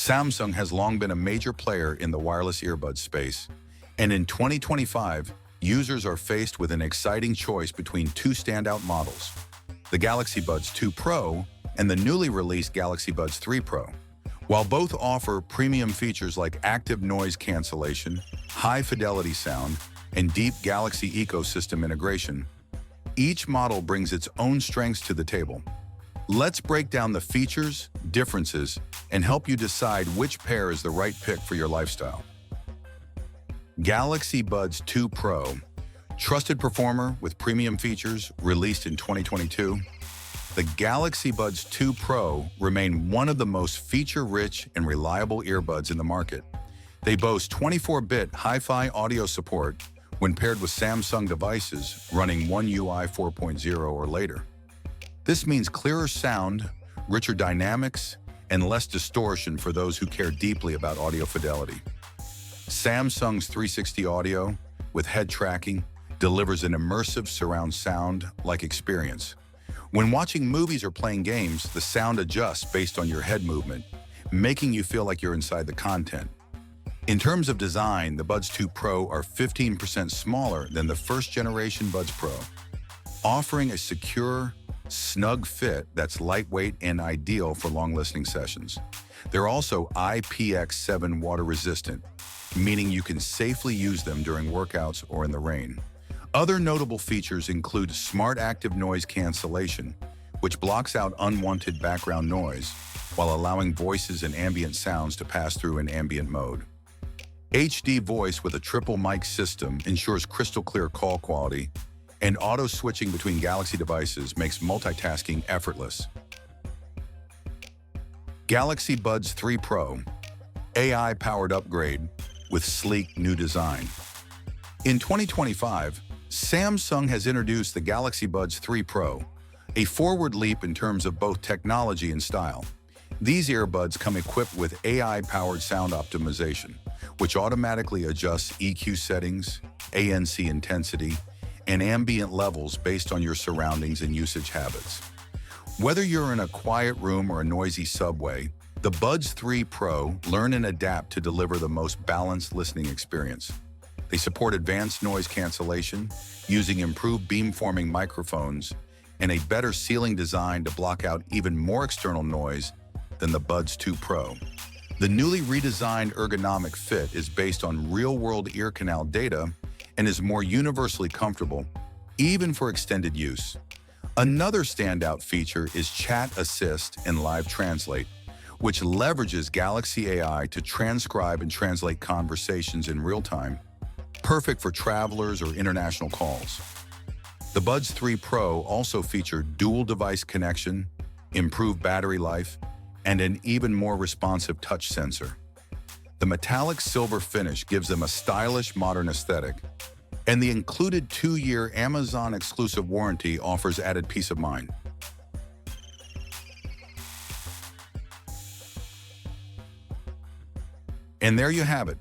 Samsung has long been a major player in the wireless earbud space, and in 2025, users are faced with an exciting choice between two standout models, the Galaxy Buds 2 Pro and the newly released Galaxy Buds 3 Pro. While both offer premium features like active noise cancellation, high-fidelity sound, and deep Galaxy ecosystem integration, each model brings its own strengths to the table. Let's break down the features, differences, and help you decide which pair is the right pick for your lifestyle. Galaxy Buds 2 Pro, trusted performer with premium features, released in 2022. The Galaxy Buds 2 Pro remain one of the most feature-rich and reliable earbuds in the market. They boast 24-bit hi-fi audio support when paired with Samsung devices running One UI 4.0 or later. This means clearer sound, richer dynamics, and less distortion for those who care deeply about audio fidelity. Samsung's 360 audio, with head tracking, delivers an immersive surround sound-like experience. When watching movies or playing games, the sound adjusts based on your head movement, making you feel like you're inside the content. In terms of design, the Buds 2 Pro are 15% smaller than the first-generation Buds Pro, offering a secure, snug fit that's lightweight and ideal for long listening sessions. They're also IPX7 water-resistant, meaning you can safely use them during workouts or in the rain. Other notable features include smart active noise cancellation, which blocks out unwanted background noise while allowing voices and ambient sounds to pass through in ambient mode. HD voice with a triple mic system ensures crystal clear call quality, and auto switching between Galaxy devices makes multitasking effortless. Galaxy Buds 3 Pro, AI-powered upgrade with sleek new design. In 2025, Samsung has introduced the Galaxy Buds 3 Pro, a forward leap in terms of both technology and style. These earbuds come equipped with AI-powered sound optimization, which automatically adjusts EQ settings, ANC intensity, and ambient levels based on your surroundings and usage habits. Whether you're in a quiet room or a noisy subway, the Buds 3 Pro learn and adapt to deliver the most balanced listening experience. They support advanced noise cancellation, using improved beamforming microphones and a better ceiling design to block out even more external noise than the Buds 2 Pro. The newly redesigned ergonomic fit is based on real-world ear canal data and is more universally comfortable, even for extended use. Another standout feature is Chat Assist and Live Translate, which leverages Galaxy AI to transcribe and translate conversations in real time, perfect for travelers or international calls. The Buds 3 Pro also feature dual device connection, improved battery life, and an even more responsive touch sensor. The metallic silver finish gives them a stylish, modern aesthetic, and the included 2-year Amazon-exclusive warranty offers added peace of mind. And there you have it.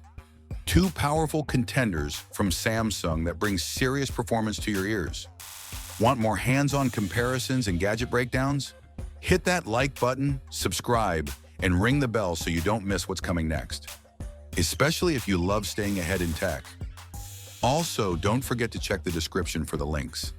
Two powerful contenders from Samsung that bring serious performance to your ears. Want more hands-on comparisons and gadget breakdowns? Hit that like button, subscribe, and ring the bell so you don't miss what's coming next, especially if you love staying ahead in tech. Also, don't forget to check the description for the links.